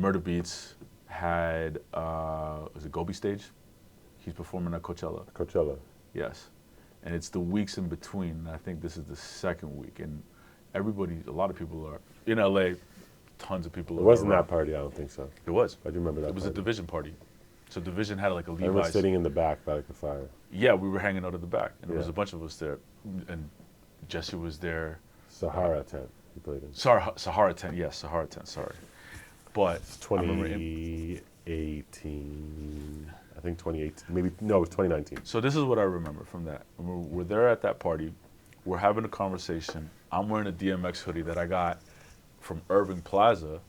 Murda Beatz had, was it Gobi Stage? He's performing at Coachella. Coachella. Yes. And it's the weeks in between. And I think this is the second week. And everybody, a lot of people are, in LA, tons of people It are wasn't around. that party, I don't think so. It was. I do remember that It was party. a Division party. So Division had like a Levi's. Everyone sitting in the back by like the fire. Yeah, we were hanging out at the back. And there was Yeah. a bunch of us there. And Jesse was there. Sahara tent he played in. Sahara tent, yes, Sahara tent, sorry. But It's 2018. I think 2018. Maybe, no, it was 2019. so this is what I remember from that. We're there at that party. We're having a conversation. I'm wearing a DMX hoodie that I got from Irving Plaza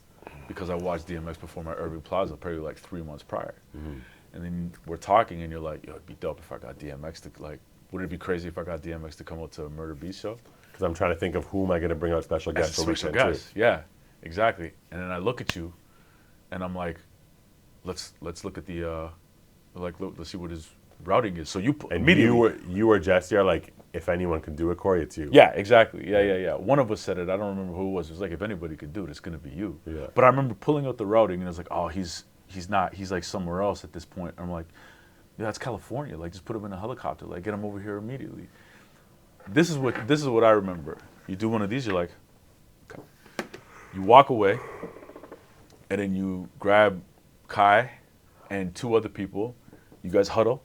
because I watched DMX perform at Irving Plaza probably like 3 months prior. Mm-hmm. And then we're talking and you're like, yo, it'd be dope if I got DMX to, like, wouldn't it be crazy if I got DMX to come out to a Murda Beatz show? Because I'm trying to think of who am I going to bring out special guests As for a special weekend guest. Yeah, exactly. And then I look at you and I'm like, let's look at the, let's see what his routing is. So you too. And immediately. you were Jesse are like, if anyone can do it, Cory, it's you. Yeah, exactly. Yeah. One of us said it. I don't remember who it was. It was like, if anybody could do it, it's going to be you. Yeah. But I remember pulling out the routing, and it was like, oh, he's not. He's like somewhere else at this point. I'm like, yeah, that's California. Like, just put him in a helicopter. Like, get him over here immediately. This is what I remember. You do one of these, you're like, okay. You walk away, and then you grab Kai and 2 other people. You guys huddle,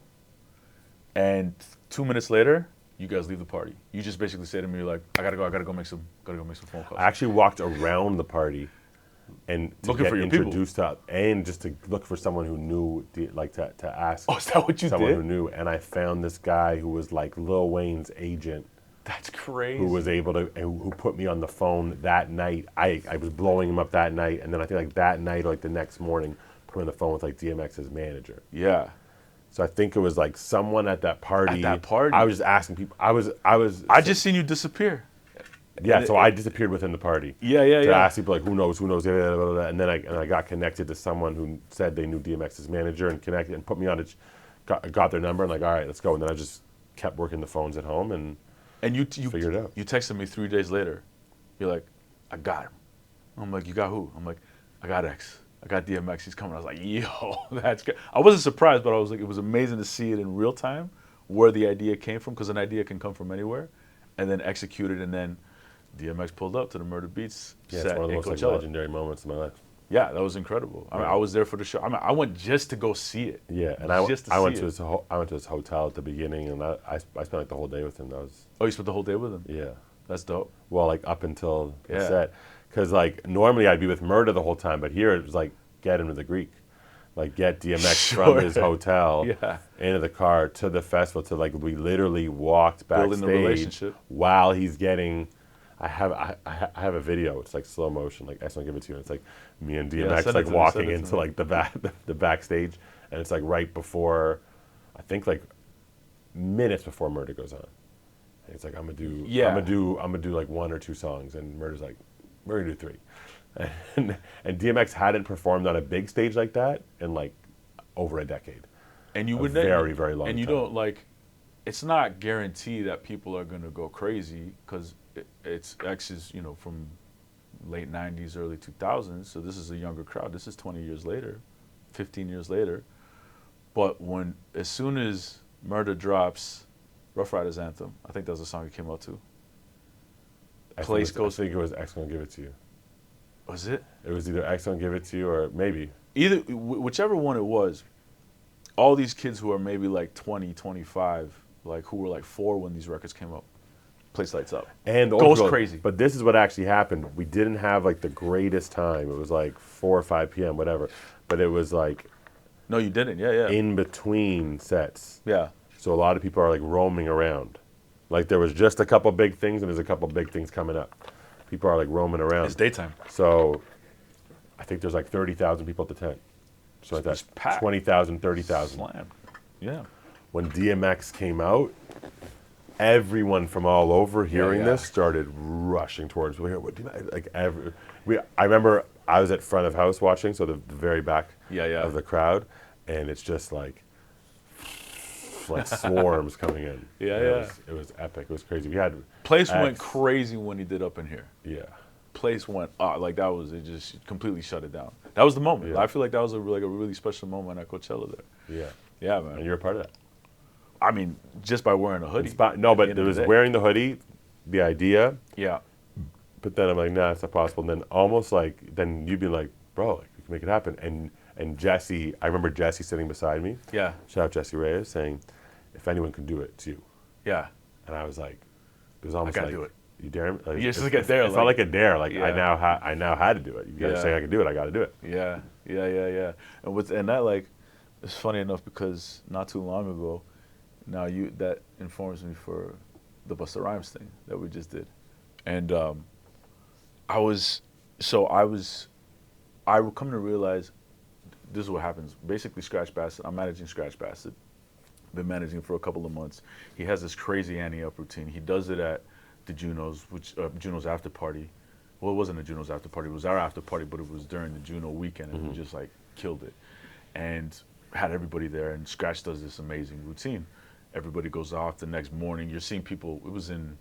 and 2 minutes later, you guys leave the party. You just basically say to me, you're like, I gotta go make some phone calls. I actually walked around the party and to Looking get for your people. introduced to, and just to look for someone who knew, like to ask Oh, is that what you someone did? who knew. And I found this guy who was like Lil Wayne's agent, That's crazy. who was able to, who put me on the phone that night. I was blowing him up that night, and then I think like that night or like the next morning, put him on the phone with like DMX's manager. Yeah. So I think it was like someone at that party. At that party? I was just asking people. I just seen you disappear. Yeah, And so I disappeared within the party. Yeah. To ask people like, who knows, blah, blah, blah, and then I got connected to someone who said they knew DMX's manager and connected and put me on it, got their number and like, all right, let's go. And then I just kept working the phones at home and you figured it out. You texted me 3 days later. You're like, I got him. I'm like, you got who? I'm like, I got X. I got DMX. He's coming. I was like, yo, that's good. I wasn't surprised, but I was like, it was amazing to see it in real time where the idea came from, because an idea can come from anywhere, and then execute it, and then DMX pulled up to the Murda Beatz Yeah, set it's one of the in most like, Coachella. legendary moments in my life. Yeah, that was incredible. I mean, I was there for the show. I mean, I went just to go see it. Yeah, and I went to his hotel at the beginning, and I spent like the whole day with him. That was Oh, you spent the whole day with him? yeah. That's dope. Well, like up until the Yeah. set, because like normally I'd be with Murda the whole time, but here it was like get him to the Greek, like get DMX from his hotel Yeah. into the car to the festival. To like we literally walked Building backstage the relationship. while he's getting. I have a video. It's like slow motion. Like I just want to give it to you. It's like me and Yeah, DMX send it like to me, walking send it to into me. like the backstage, and it's like right before, I think like minutes before Murda goes on. And it's like I'm gonna do like 1 or 2 songs, and Murda's like, we're gonna do 3, and DMX hadn't performed on a big stage like that in like over a decade. And you A would very, very long And you time. don't like. It's not guaranteed that people are gonna go crazy, because it's X is from late '90s, early 2000s. So this is a younger crowd. This is 20 years later, 15 years later. But as soon as Murda drops Rough Riders Anthem, I think that was the song he came out to. I Place think goes. it was X Gonna Give It To You. Was it? It was either X Gonna Give It To You or maybe. Either whichever one it was. All these kids who are maybe like 20, 25, like who were like 4 when these records came out, place lights up. And the Goes old people- crazy. But this is what actually happened. We didn't have like the greatest time. It was like 4 or 5 p.m., whatever. But it was like No, you didn't. Yeah. in between sets. Yeah. So a lot of people are like roaming around. Like there was just a couple big things, and there's a couple big things coming up. People are like roaming around. It's daytime. So I think there's like 30,000 people at the tent. So It's that's packed. 20,000, 30,000. Slam. Yeah. When DMX came out, everyone from all over hearing yeah. this started rushing towards me. I remember I was at front of house watching, so the very back Yeah. of the crowd, and it's just like swarms coming in. Yeah, And yeah. It was epic. It was crazy. We had Place went X. crazy when he did Up in Here. Yeah. place went like that was it. Just completely shut it down. That was the moment. Yeah. I feel like that was a really special moment at Coachella there. Yeah. Yeah, man. And you're a part of that. I mean, just by wearing a hoodie. No, but it was wearing the hoodie, the idea. Yeah. But then I'm like, nah, it's not possible. And then almost like, then you'd be like, bro, like, we can make it happen. And Jesse, I remember Jesse sitting beside me. Yeah. Shout out Jesse Reyes saying, if anyone can do it, it's you. Yeah. And I was like, it was almost I gotta like, do it. you dare me? Like, You just get there. It felt like a dare. Like yeah. I now had to do it. You gotta say I can do it. I gotta do it. Yeah. And that like, it's funny enough because not too long ago, now that informs me for the Busta Rhymes thing that we just did, and I would come to realize this is what happens. Basically, Scratch Bassett, I'm managing Scratch Bassett. Been managing for a couple of months. He has this crazy ante-up routine. He does it at the Junos, which Juno's after party. Well, it wasn't a Juno's after party. It was our after party, but it was during the Juno weekend, and we just like killed it, and had everybody there. And Scratch does this amazing routine. Everybody goes off the next morning. You're seeing people. It was in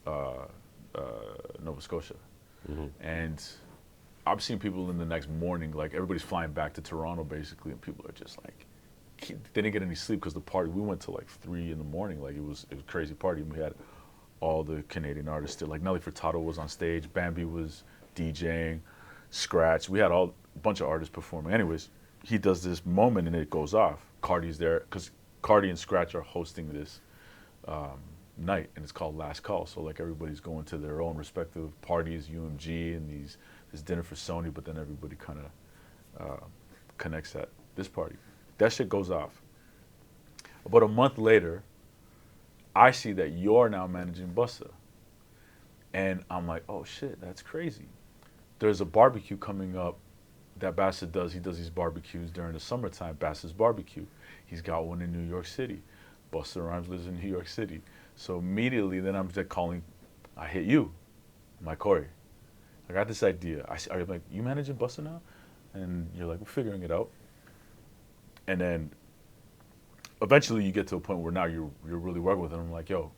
Nova Scotia, and I'm seeing people in the next morning. Like everybody's flying back to Toronto, basically, and people are just like, they didn't get any sleep because the party. We went to like 3 in the morning. Like it was a crazy party. And we had all the Canadian artists there. Like Nelly Furtado was on stage. Bambi was DJing. Scratch. We had a bunch of artists performing. Anyways, he does this moment and it goes off. Cardi's there because Cardi and Scratch are hosting this night, and it's called Last Call. So like everybody's going to their own respective parties, UMG and this dinner for Sony, but then everybody kind of connects at this party. That shit goes off. About a month later, I see that you're now managing Busta. And I'm like, oh shit, that's crazy. There's a barbecue coming up that Bassett does. He does these barbecues during the summertime, Bassett's barbecue. He's got one in New York City. Busta Rhymes lives in New York City. So immediately then I'm just calling, I hit you. I'm like, Cory, I got this idea. I'm like, you managing Busta now? And you're like, we're figuring it out. And then eventually you get to a point where now you're really working with him. I'm like, yo,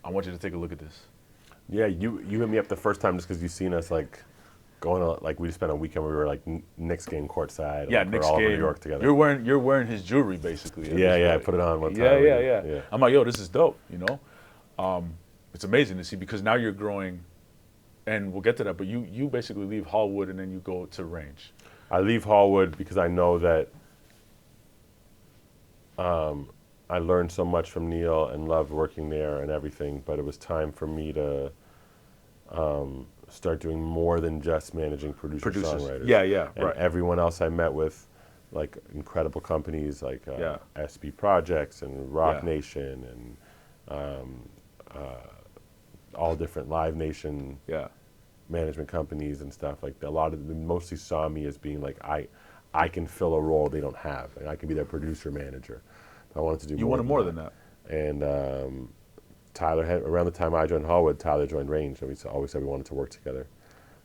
I want you to take a look at this. Yeah, you hit me up the first time just because you've seen us like going on, like we spent a weekend where we were like Knicks game courtside. Yeah, like, Knicks all over game. New York together. You're wearing his jewelry basically. Yeah, I put it on one time. Yeah. I'm like, yo, this is dope. You know, it's amazing to see because now you're growing, and we'll get to that. But you basically leave Hallwood and then you go to Range. I leave Hallwood because I know that I learned so much from Neil and loved working there and everything, but it was time for me to start doing more than just managing producers. Yeah, and right. everyone else I met with, like incredible companies like SB Projects and Rock Nation and all different Live Nation management companies and stuff. Like a lot of them mostly saw me as being like I can fill a role they don't have, and I can be their producer manager. I wanted to do. You wanted more than that. And Tyler had, around the time I joined Hallwood, Tyler joined Range, and we always said we wanted to work together.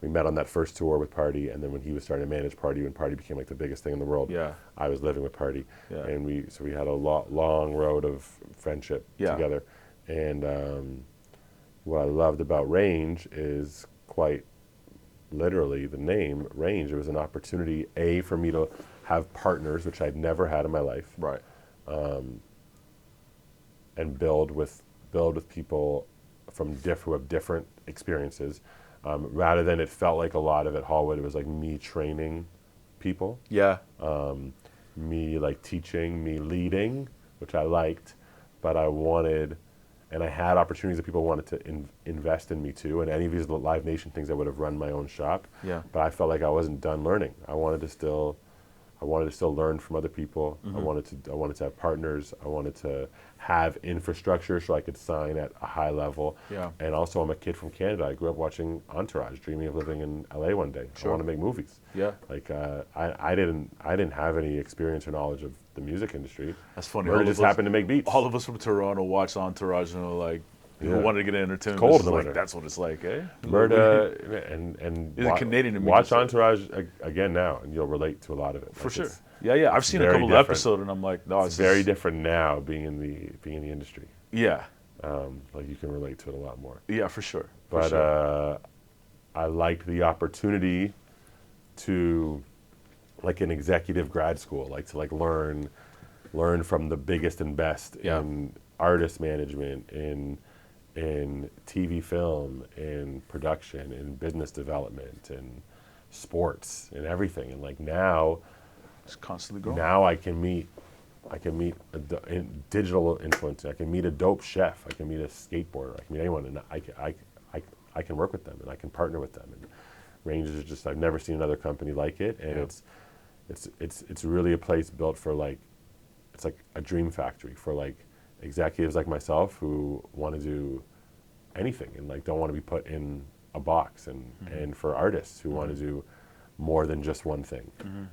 We met on that first tour with Party, and then when he was starting to manage Party, when Party became like the biggest thing in the world, I was living with Party, and we had a long road of friendship together. And what I loved about Range is quite literally the name Range. It was an opportunity for me to have partners, which I'd never had in my life, right, and build with people from who have different experiences. Rather than it felt like a lot of at Hallwood, it was like me training people. Yeah. Me like teaching, me leading, which I liked, but I wanted, and I had opportunities that people wanted to invest in me too. And any of these Live Nation things, I would have run my own shop. Yeah. But I felt like I wasn't done learning. I wanted to still learn from other people. I wanted to have partners. I wanted to have infrastructure so I could sign at a high level. Yeah. And also, I'm a kid from Canada. I grew up watching Entourage, dreaming of living in LA one day. Sure. I want to make movies. Yeah. Like I didn't have any experience or knowledge of the music industry. That's funny. Murda just happened to make beats. All of us from Toronto watch Entourage and are like, who wanted to get entertainment. It's cold in the like, winter. that's what it's like, eh? Murda and Is it Canadian to me? Watch Entourage again now, and you'll relate to a lot of it. For sure. Yeah. I've seen a couple of episodes, and I'm like, no, it's very different now being in the industry. Yeah. Like you can relate to it a lot more. Yeah, for sure. But I liked the opportunity to, like an executive grad school, like to like learn from the biggest and best in artist management, in TV film, in production, in business development, in sports, and everything. And like now, It's constantly growing. now I can meet digital influencer. I can meet a dope chef. I can meet a skateboarder. I can meet anyone, and I can work with them, and I can partner with them. And Range is just, I've never seen another company like it, and it's really a place built for like, it's like a dream factory for like executives like myself who want to do anything and like don't want to be put in a box, and for artists who want to do more than just one thing.